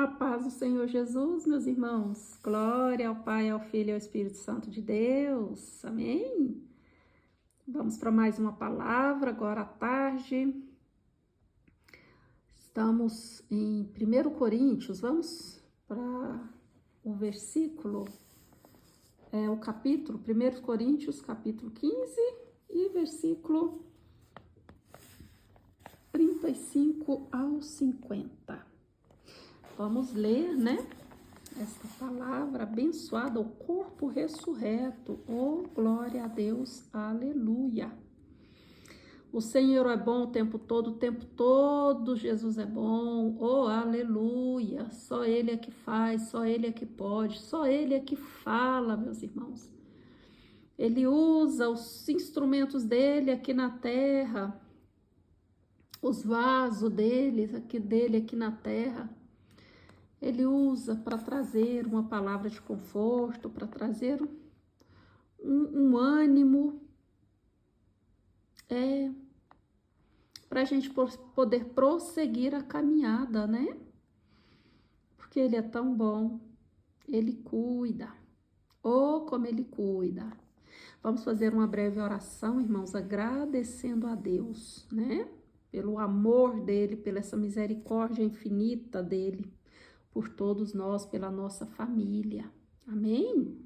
A paz do Senhor Jesus, meus irmãos. Glória ao Pai, ao Filho e ao Espírito Santo de Deus. Amém? Vamos para mais uma palavra agora à tarde. Estamos em 1 Coríntios. Vamos para o versículo, o capítulo, 1 Coríntios, capítulo 15 e versículo 35 ao 50. Vamos ler, né? Esta palavra abençoada, o corpo ressurreto. Oh, glória a Deus, aleluia. O Senhor é bom o tempo todo, Jesus é bom, oh, aleluia. Só Ele é que faz, só Ele é que pode, só Ele é que fala, meus irmãos. Ele usa os instrumentos dele aqui na terra, os vasos dele aqui na terra. Ele usa para trazer uma palavra de conforto, para trazer um ânimo, para a gente poder prosseguir a caminhada, né? Porque Ele é tão bom, Ele cuida, oh, como Ele cuida. Vamos fazer uma breve oração, irmãos, agradecendo a Deus, né? Pelo amor dEle, pela essa misericórdia infinita dEle, por todos nós, pela nossa família. Amém?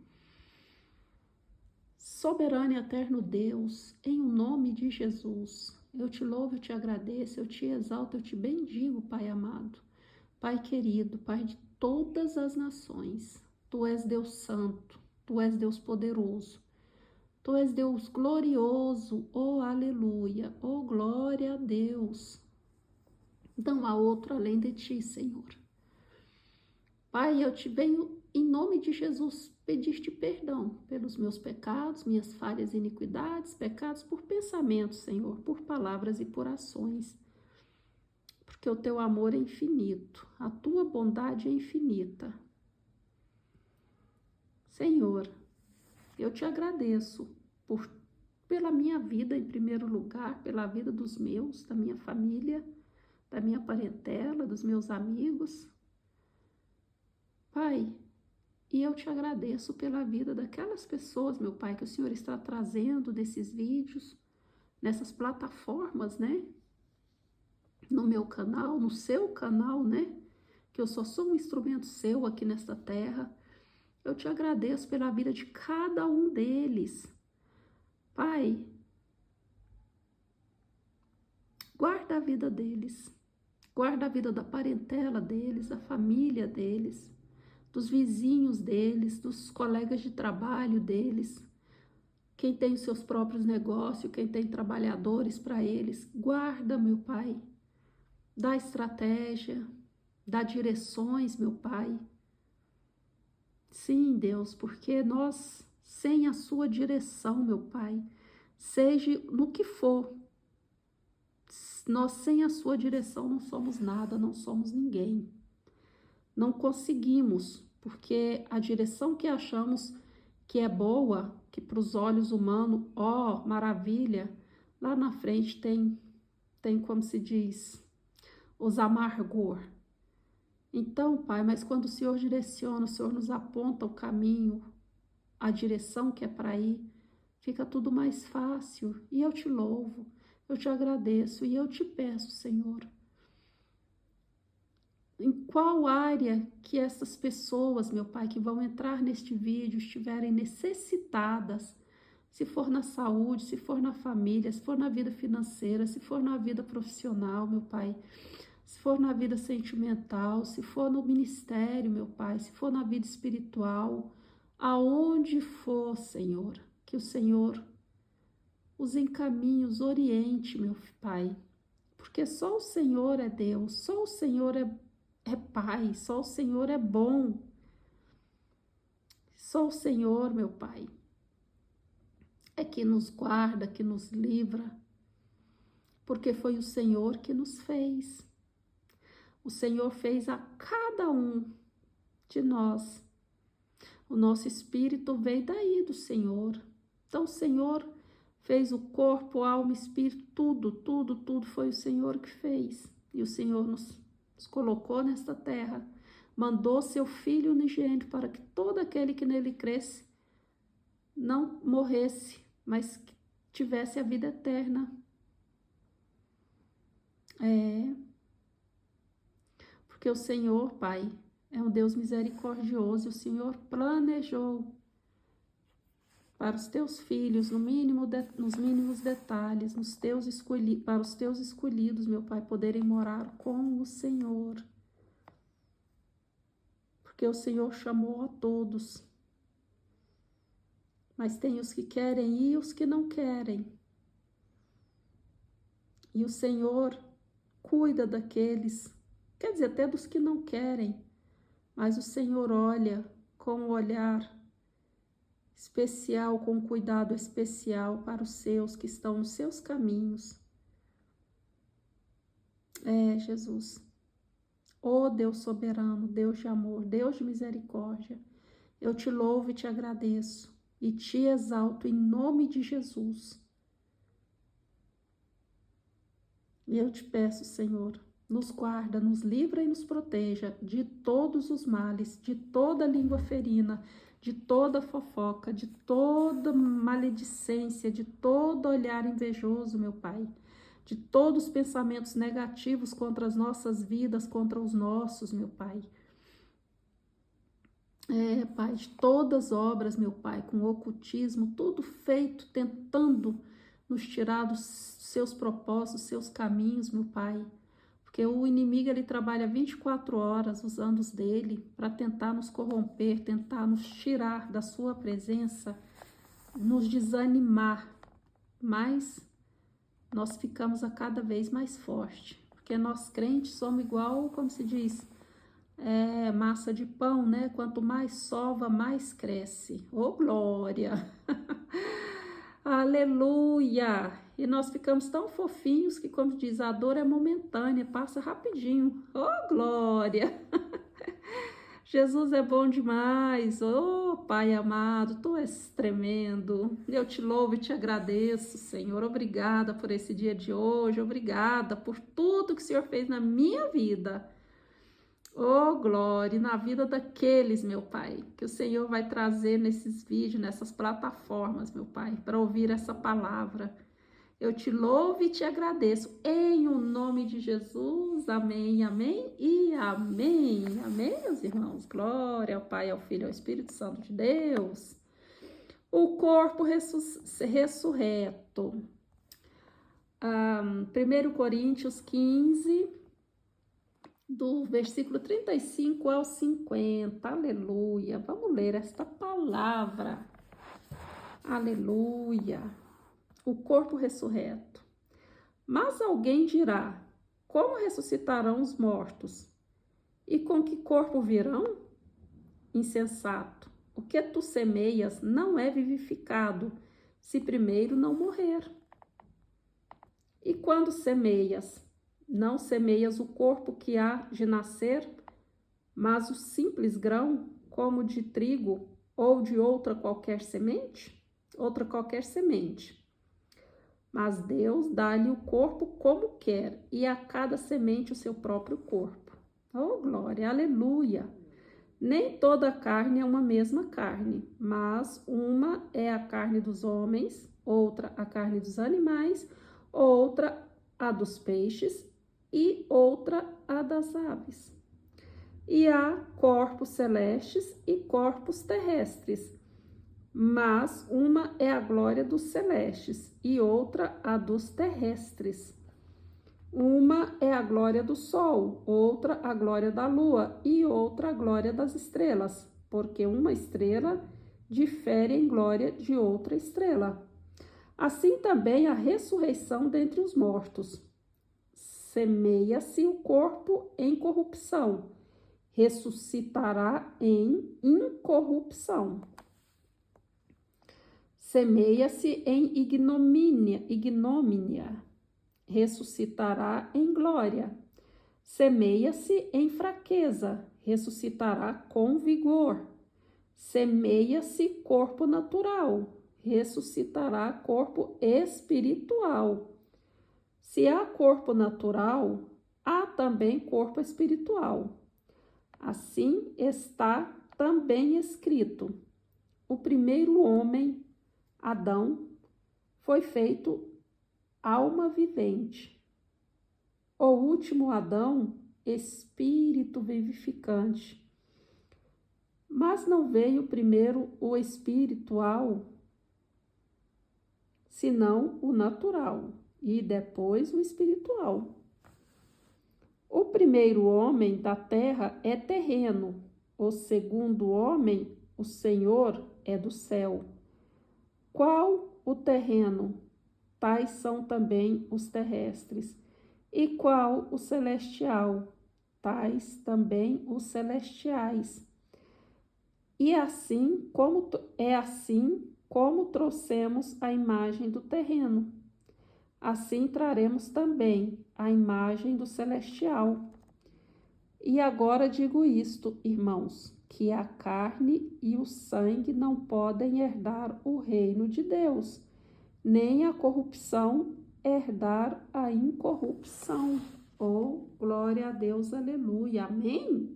Soberano e eterno Deus, em o nome de Jesus, eu te louvo, eu te agradeço, eu te exalto, eu te bendigo, Pai amado, Pai querido, Pai de todas as nações. Tu és Deus santo, Tu és Deus poderoso, Tu és Deus glorioso, oh aleluia, oh glória a Deus. Não há outro além de Ti, Senhor. Pai, eu te venho, em nome de Jesus, pedir-te perdão pelos meus pecados, minhas falhas e iniquidades, pecados por pensamentos, Senhor, por palavras e por ações. Porque o teu amor é infinito, a tua bondade é infinita. Senhor, eu te agradeço pela minha vida, em primeiro lugar, pela vida dos meus, da minha família, da minha parentela, dos meus amigos. Pai, e eu te agradeço pela vida daquelas pessoas, meu Pai, que o Senhor está trazendo nesses vídeos, nessas plataformas, né? No meu canal, no seu canal, né? Que eu só sou um instrumento seu aqui nesta terra. Eu te agradeço pela vida de cada um deles. Pai, guarda a vida deles, guarda a vida da parentela deles, da família deles, dos vizinhos deles, dos colegas de trabalho deles, quem tem os seus próprios negócios, quem tem trabalhadores para eles. Guarda, meu Pai, dá estratégia, dá direções, meu Pai. Sim, Deus, porque nós, sem a sua direção, meu Pai, seja no que for, nós sem a sua direção não somos nada, não somos ninguém. Não conseguimos, porque a direção que achamos que é boa, que para os olhos humanos, ó, maravilha, lá na frente tem como se diz, os amargor. Então, Pai, mas quando o Senhor direciona, o Senhor nos aponta o caminho, a direção que é para ir, fica tudo mais fácil. E eu te louvo, eu te agradeço e eu te peço, Senhor, em qual área que essas pessoas, meu Pai, que vão entrar neste vídeo estiverem necessitadas, se for na saúde, se for na família, se for na vida financeira, se for na vida profissional, meu Pai, se for na vida sentimental, se for no ministério, meu Pai, se for na vida espiritual, aonde for, Senhor, que o Senhor os encaminhe, os oriente, meu Pai, porque só o Senhor é Deus, só o Senhor é Pai, só o Senhor é bom, só o Senhor, meu Pai, é que nos guarda, que nos livra, porque foi o Senhor que nos fez. O Senhor fez a cada um de nós. O nosso espírito veio daí do Senhor. Então o Senhor fez o corpo, alma, espírito, tudo foi o Senhor que fez. E o Senhor nos colocou nesta terra, mandou seu Filho unigênito para que todo aquele que nele cresce não morresse, mas que tivesse a vida eterna. Porque o Senhor, Pai, é um Deus misericordioso, e o Senhor planejou para os teus filhos, nos mínimos detalhes, para os teus escolhidos, meu Pai, poderem morar com o Senhor. Porque o Senhor chamou a todos. Mas tem os que querem ir e os que não querem. E o Senhor cuida daqueles, quer dizer, até dos que não querem. Mas o Senhor olha com um olhar especial, com um cuidado especial para os seus que estão nos seus caminhos. Jesus. Ó Deus soberano, Deus de amor, Deus de misericórdia, eu te louvo e te agradeço e te exalto em nome de Jesus. E eu te peço, Senhor, nos guarda, nos livra e nos proteja de todos os males, de toda língua ferina, de toda fofoca, de toda maledicência, de todo olhar invejoso, meu Pai, de todos os pensamentos negativos contra as nossas vidas, contra os nossos, meu Pai. Pai, de todas as obras, meu Pai, com ocultismo, tudo feito tentando nos tirar dos seus propósitos, seus caminhos, meu Pai. Porque o inimigo, ele trabalha 24 horas usando os dele para tentar nos corromper, tentar nos tirar da sua presença, nos desanimar. Mas nós ficamos a cada vez mais forte. Porque nós crentes somos igual, como se diz, massa de pão, né? Quanto mais sova, mais cresce. Ô, glória! Aleluia! E nós ficamos tão fofinhos que, como diz, a dor é momentânea, passa rapidinho. Ô, glória! Jesus é bom demais. Ô, Pai amado, Tu és tremendo. Eu te louvo e te agradeço, Senhor. Obrigada por esse dia de hoje. Obrigada por tudo que o Senhor fez na minha vida. Oh, glória, na vida daqueles, meu Pai, que o Senhor vai trazer nesses vídeos, nessas plataformas, meu Pai, para ouvir essa palavra. Eu te louvo e te agradeço, em o nome de Jesus, amém, amém e amém. Amém, meus irmãos? Glória ao Pai, ao Filho e ao Espírito Santo de Deus. O corpo ressurreto. 1 Coríntios 15, do versículo 35 ao 50, aleluia. Vamos ler esta palavra, aleluia. O corpo ressurreto. Mas alguém dirá: como ressuscitarão os mortos? E com que corpo virão? Insensato, o que tu semeias não é vivificado, se primeiro não morrer. E quando semeias, não semeias o corpo que há de nascer, mas o simples grão, como de trigo ou de outra qualquer semente? Mas Deus dá-lhe o corpo como quer, e a cada semente o seu próprio corpo. Oh, glória, aleluia! Nem toda a carne é uma mesma carne, mas uma é a carne dos homens, outra a carne dos animais, outra a dos peixes e outra a das aves. E há corpos celestes e corpos terrestres, mas uma é a glória dos celestes e outra a dos terrestres. Uma é a glória do sol, outra a glória da lua e outra a glória das estrelas, porque uma estrela difere em glória de outra estrela. Assim também a ressurreição dentre os mortos. Semeia-se o corpo em corrupção, ressuscitará em incorrupção. Semeia-se em ignomínia, ressuscitará em glória. Semeia-se em fraqueza, ressuscitará com vigor. Semeia-se corpo natural, ressuscitará corpo espiritual. Se há corpo natural, há também corpo espiritual. Assim está também escrito: o primeiro homem, Adão, foi feito alma vivente. O último Adão, espírito vivificante. Mas não veio primeiro o espiritual, senão o natural, e depois o espiritual. O primeiro homem da terra é terreno, o segundo homem, o Senhor, é do céu. Qual o terreno? Tais são também os terrestres. E qual o celestial? Tais também os celestiais. E assim como trouxemos a imagem do terreno, assim traremos também a imagem do celestial. E agora digo isto, irmãos, que a carne e o sangue não podem herdar o reino de Deus, nem a corrupção herdar a incorrupção. Oh, glória a Deus, aleluia, amém?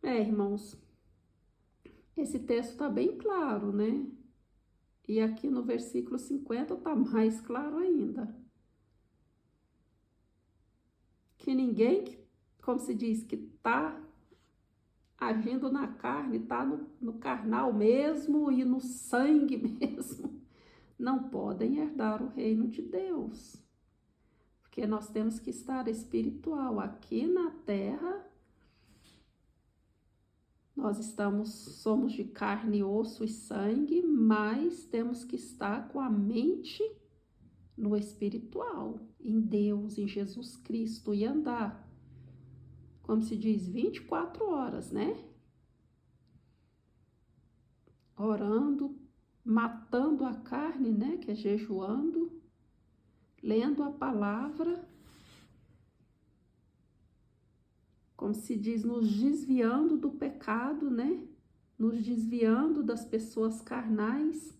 Irmãos, esse texto está bem claro, né? E aqui no versículo 50 está mais claro ainda. Que ninguém, como se diz, que está agindo na carne, está no carnal mesmo e no sangue mesmo, não podem herdar o reino de Deus. Porque nós temos que estar espiritual. Aqui na terra, nós somos de carne, osso e sangue, mas temos que estar com a mente no espiritual, em Deus, em Jesus Cristo, e andar, como se diz, 24 horas, né? Orando, matando a carne, né? Que é jejuando, lendo a palavra, como se diz, nos desviando do pecado, né? Nos desviando das pessoas carnais,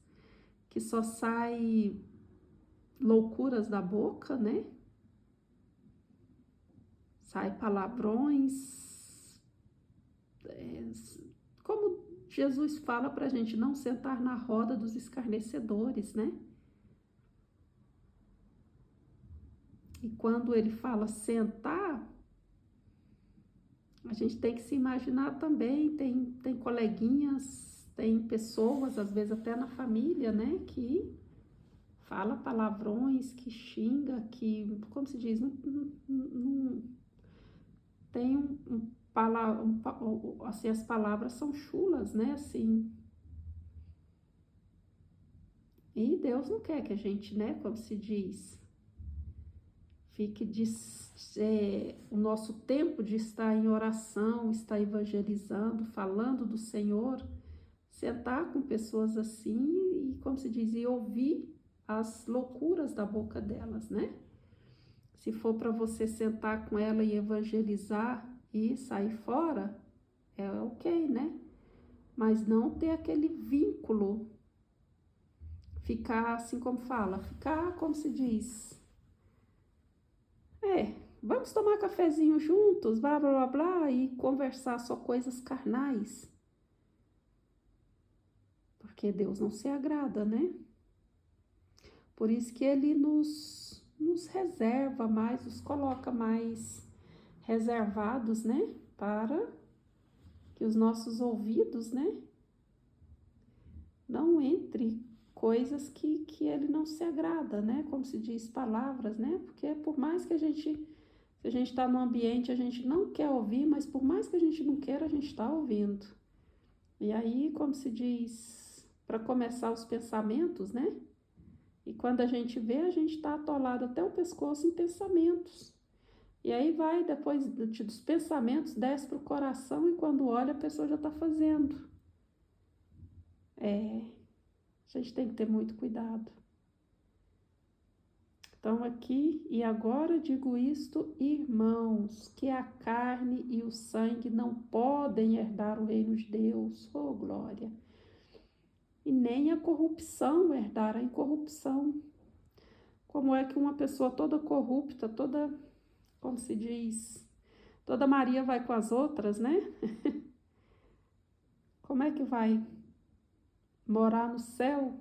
que só sai loucuras da boca, né? Sai palavrões, como Jesus fala para a gente não sentar na roda dos escarnecedores, né? E quando ele fala sentar, a gente tem que se imaginar também, tem coleguinhas, tem pessoas, às vezes até na família, né, que fala palavrões, que xinga, que, como se diz, não tem assim, as palavras são chulas, né, assim. E Deus não quer que a gente, né, como se diz, fique o nosso tempo de estar em oração, estar evangelizando, falando do Senhor, sentar com pessoas assim e, como se diz, e ouvir as loucuras da boca delas, né? Se for para você sentar com ela e evangelizar e sair fora, é ok, né? Mas não ter aquele vínculo, ficar assim como fala, ficar como se diz, vamos tomar cafezinho juntos, blá blá blá blá, e conversar só coisas carnais. Porque Deus não se agrada, né? Por isso que ele nos reserva mais, nos coloca mais reservados, né? Para que os nossos ouvidos, né? Não entre coisas que ele não se agrada, né? Como se diz, palavras, né? Porque por mais que se a gente está num ambiente, a gente não quer ouvir, mas por mais que a gente não queira, a gente está ouvindo. E aí, como se diz, para começar os pensamentos, né? E quando a gente vê, a gente está atolado até o pescoço em pensamentos. E aí vai, depois dos pensamentos, desce para o coração e quando olha, a pessoa já está fazendo. A gente tem que ter muito cuidado. Então aqui e agora digo isto, irmãos, que a carne e o sangue não podem herdar o reino de Deus. Oh, glória! E nem a corrupção herdar a incorrupção. Como é que uma pessoa toda corrupta, toda, como se diz, Toda Maria vai com as outras, né? Como é que vai morar no céu,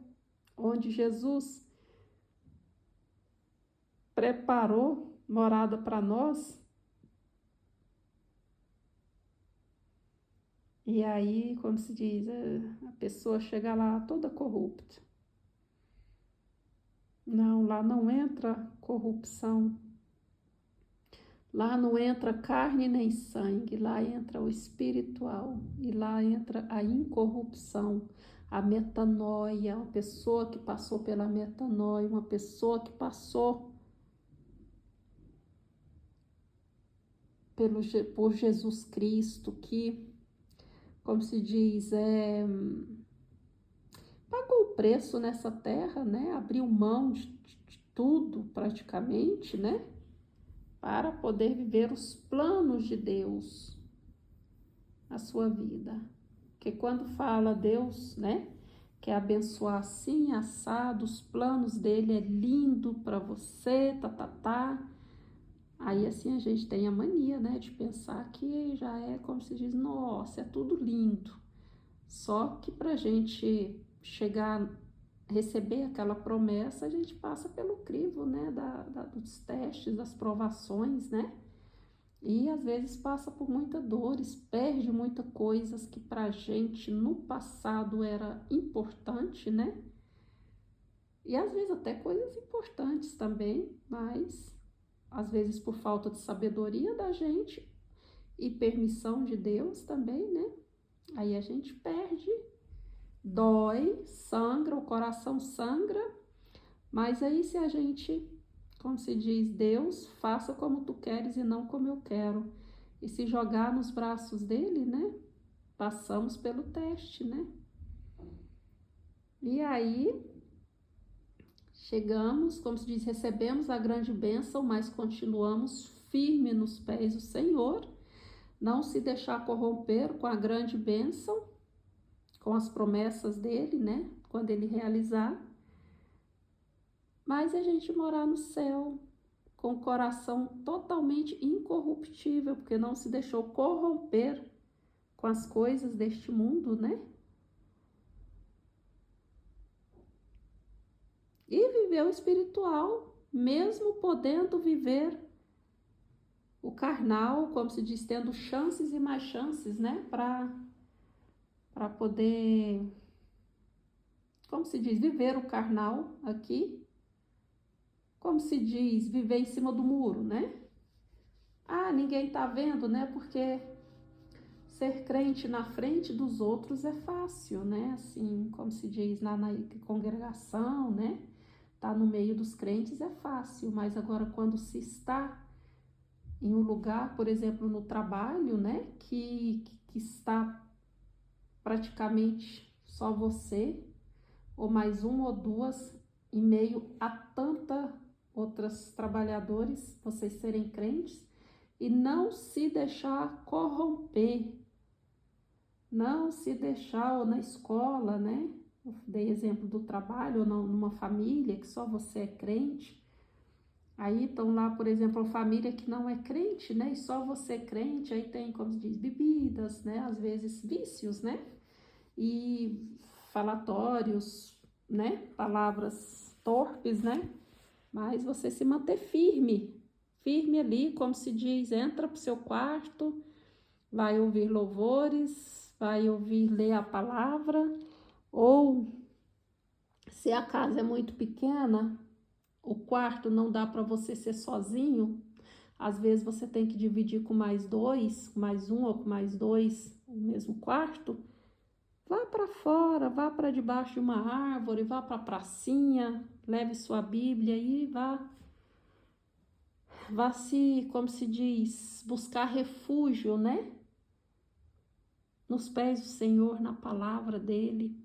onde Jesus preparou morada para nós? E aí, como se diz, a pessoa chega lá toda corrupta. Não, lá não entra corrupção. Lá não entra carne nem sangue, lá entra o espiritual, e lá entra a incorrupção, a metanoia, uma pessoa que passou pela metanoia, uma pessoa que passou por Jesus Cristo, que, como se diz, pagou o preço nessa terra, né? Abriu mão de tudo praticamente, né? Para poder viver os planos de Deus na sua vida. Porque quando fala Deus, né, quer abençoar assim, assado, os planos dele é lindo para você, Aí assim a gente tem a mania, né, de pensar que já é como se diz, nossa, é tudo lindo. Só que para a gente chegar, receber aquela promessa, a gente passa pelo crivo, né, dos testes, das provações, né? E às vezes passa por muitas dores, perde muitas coisas que pra gente no passado era importante, né? E às vezes até coisas importantes também, mas às vezes por falta de sabedoria da gente e permissão de Deus também, né? Aí a gente perde, dói, sangra, o coração sangra, mas aí se a gente, como se diz, Deus, faça como tu queres e não como eu quero, e se jogar nos braços dele, né? Passamos pelo teste, né? E aí chegamos, como se diz, recebemos a grande bênção, mas continuamos firmes nos pés do Senhor, não se deixar corromper com a grande bênção, com as promessas dele, né? Quando ele realizar, mas a gente morar no céu com o coração totalmente incorruptível, porque não se deixou corromper com as coisas deste mundo, né? E viver o espiritual, mesmo podendo viver o carnal, como se diz, tendo chances e mais chances, né? Para poder, como se diz, viver o carnal aqui, como se diz, viver em cima do muro, né? Ah, ninguém tá vendo, né? Porque ser crente na frente dos outros é fácil, né? Assim, como se diz na congregação, né? Tá no meio dos crentes é fácil, mas agora quando se está em um lugar, por exemplo, no trabalho, né? Que está praticamente só você, ou mais uma ou duas, em meio a tanta outras trabalhadores, vocês serem crentes, e não se deixar corromper, não se deixar, ou na escola, né? Eu dei exemplo do trabalho, ou numa família que só você é crente. Aí estão lá, por exemplo, a família que não é crente, né? E só você é crente, aí tem, como se diz, bebidas, né? Às vezes vícios, né? E falatórios, né? Palavras torpes, né? Mas você se manter firme, firme ali, como se diz, entra pro seu quarto, vai ouvir louvores, vai ouvir ler a palavra, ou se a casa é muito pequena, o quarto não dá para você ser sozinho, às vezes você tem que dividir com mais dois, mais um ou com mais dois, o mesmo quarto. Vá para fora, vá para debaixo de uma árvore, vá para a pracinha, leve sua Bíblia e vá se, como se diz, buscar refúgio, né? Nos pés do Senhor, na palavra dele.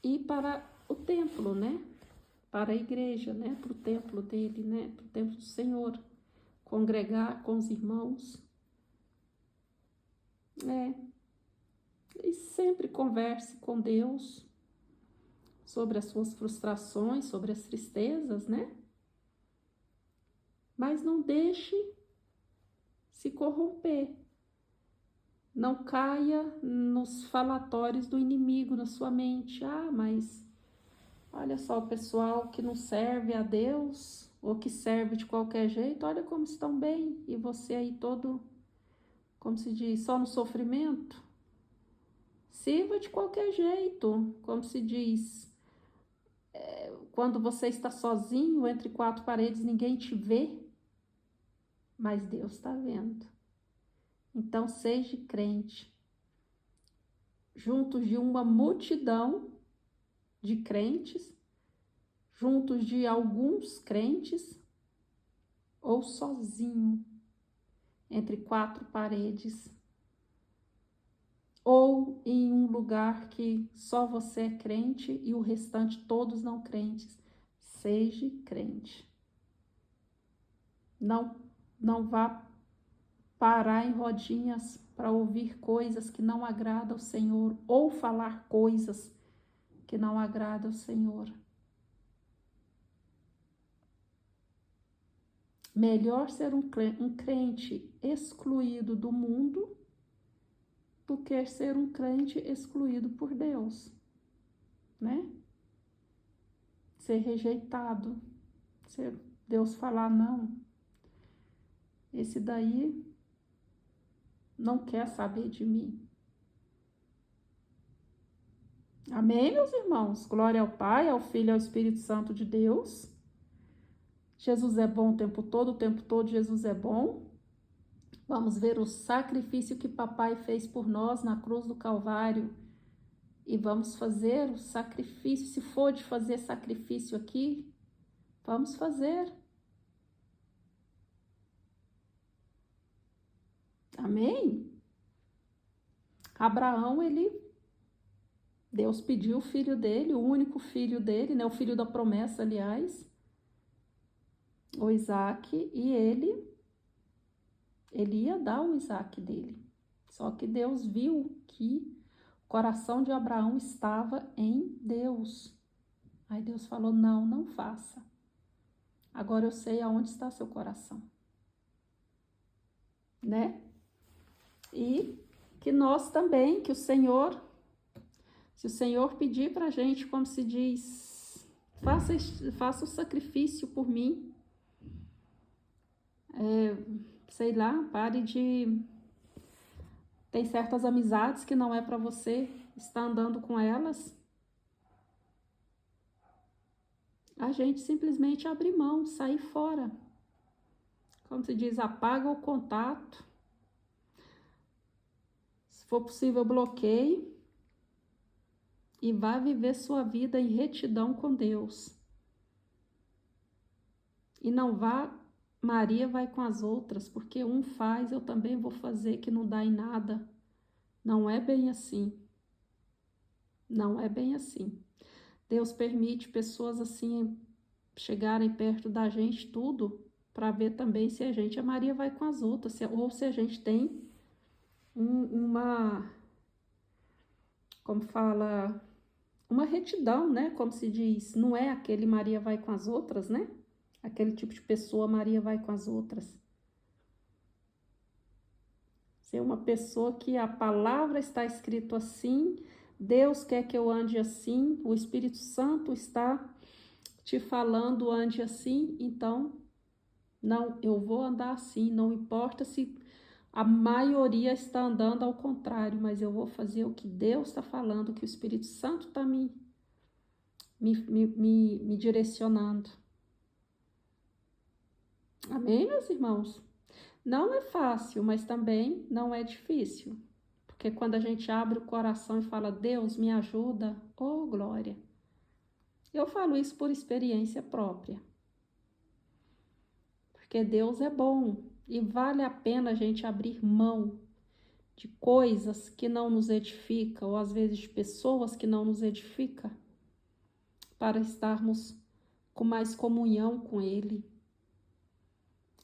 E para o templo, né? Para a igreja, né? Para o templo dele, né? Para o templo do Senhor. Congregar com os irmãos. E sempre converse com Deus sobre as suas frustrações, sobre as tristezas, né? Mas não deixe se corromper. Não caia nos falatórios do inimigo na sua mente. Ah, mas olha só o pessoal que não serve a Deus ou que serve de qualquer jeito, olha como estão bem. E você aí todo, como se diz, só no sofrimento. Sirva de qualquer jeito, como se diz. Quando você está sozinho entre quatro paredes, ninguém te vê, mas Deus está vendo. Então seja crente. Juntos de uma multidão de crentes, juntos de alguns crentes, ou sozinho, entre quatro paredes, ou em um lugar que só você é crente e o restante todos não crentes. Seja crente. Não vá parar em rodinhas para ouvir coisas que não agradam ao Senhor ou falar coisas que não agradam ao Senhor. Melhor ser um crente excluído do mundo do que ser um crente excluído por Deus, né? Ser rejeitado, Deus falar não. Esse daí não quer saber de mim. Amém, meus irmãos? Glória ao Pai, ao Filho e ao Espírito Santo de Deus. Jesus é bom o tempo todo Jesus é bom. Vamos ver o sacrifício que papai fez por nós na cruz do Calvário. E vamos fazer o sacrifício, se for de fazer sacrifício aqui, vamos fazer. Amém? Abraão, Deus pediu o filho dele, o único filho dele, né, o filho da promessa, aliás, o Isaac, e ele ia dar o Isaac dele. Só que Deus viu que o coração de Abraão estava em Deus. Aí Deus falou, não faça. Agora eu sei aonde está seu coração. Né? E que nós também, que o Senhor, se o Senhor pedir para a gente, como se diz, faça o sacrifício por mim, sei lá, pare de... Tem certas amizades que não é para você estar andando com elas. A gente simplesmente abre mão, sair fora. Como se diz, apaga o contato. Se for possível, bloqueie. E vá viver sua vida em retidão com Deus. E não vá, Maria vai com as outras, porque um faz, eu também vou fazer, que não dá em nada. Não é bem assim. Não é bem assim. Deus permite pessoas assim chegarem perto da gente, tudo, para ver também se a gente, a Maria vai com as outras, ou se a gente tem como fala, uma retidão, né? Como se diz, não é aquele Maria vai com as outras, né? Aquele tipo de pessoa, Maria vai com as outras. Ser uma pessoa que a palavra está escrito assim, Deus quer que eu ande assim, o Espírito Santo está te falando, ande assim, então, não, eu vou andar assim, não importa se a maioria está andando ao contrário, mas eu vou fazer o que Deus está falando, o que o Espírito Santo está me direcionando. Amém, meus irmãos? Não é fácil, mas também não é difícil. Porque quando a gente abre o coração e fala, Deus, me ajuda, oh glória. Eu falo isso por experiência própria. Porque Deus é bom e vale a pena a gente abrir mão de coisas que não nos edificam, ou às vezes de pessoas que não nos edificam, para estarmos com mais comunhão com Ele.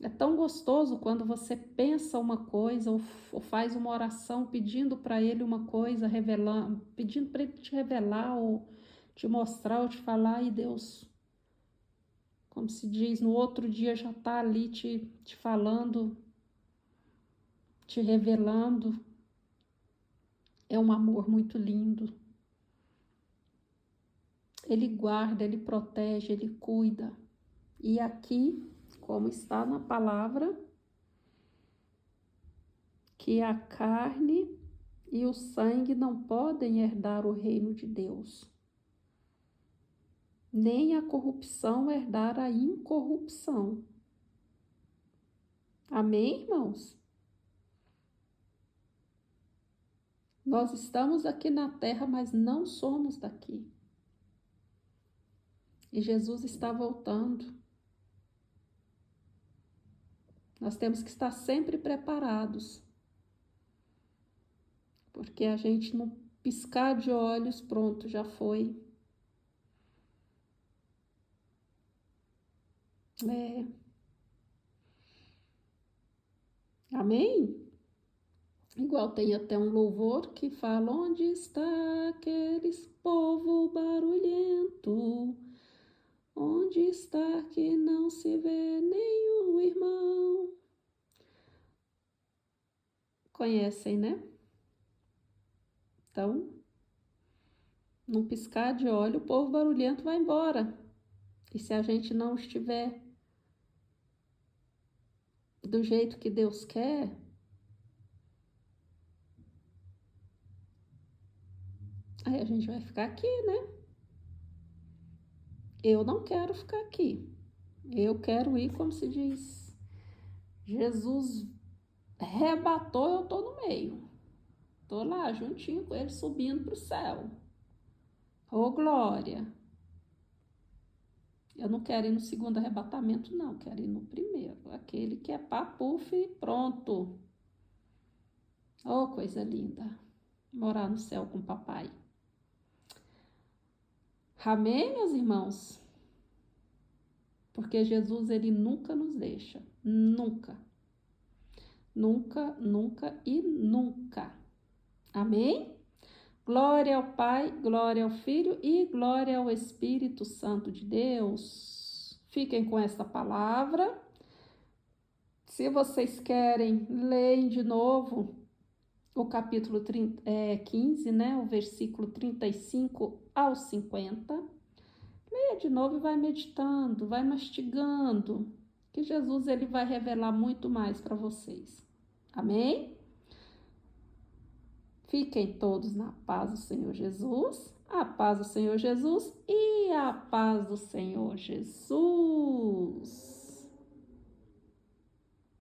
É tão gostoso quando você pensa uma coisa ou faz uma oração pedindo para Ele uma coisa, revelando, pedindo para Ele te revelar ou te mostrar ou te falar, e Deus, como se diz, no outro dia já está ali te falando, te revelando. É um amor muito lindo. Ele guarda, ele protege, ele cuida. E aqui, como está na palavra, que a carne e o sangue não podem herdar o reino de Deus, nem a corrupção herdar a incorrupção. Amém, irmãos? Nós estamos aqui na terra, mas não somos daqui. E Jesus está voltando. Nós temos que estar sempre preparados, porque a gente não piscar de olhos, pronto, já foi. Amém? Igual tem até um louvor que fala: onde está aqueles povo barulhento? Onde está que não se vê nenhum irmão? Conhecem, né? Então, num piscar de olho, o povo barulhento vai embora. E se a gente não estiver do jeito que Deus quer, aí a gente vai ficar aqui, né? Eu não quero ficar aqui. Eu quero ir, como se diz, Jesus arrebatou, eu tô no meio. Tô lá, juntinho com ele, subindo pro céu. Ô, glória! Eu não quero ir no segundo arrebatamento, não. Quero ir no primeiro. Aquele que é papuf e pronto. Ô, coisa linda. Morar no céu com o papai. Amém, meus irmãos? Porque Jesus, ele nunca nos deixa. Nunca. Nunca, nunca e nunca. Amém? Glória ao Pai, glória ao Filho e glória ao Espírito Santo de Deus. Fiquem com esta palavra. Se vocês querem, leem de novo o capítulo 15, né? O versículo 35 ao 50. Leia de novo e vai meditando, vai mastigando, que Jesus ele vai revelar muito mais para vocês. Amém? Fiquem todos na paz do Senhor Jesus, a paz do Senhor Jesus e a paz do Senhor Jesus.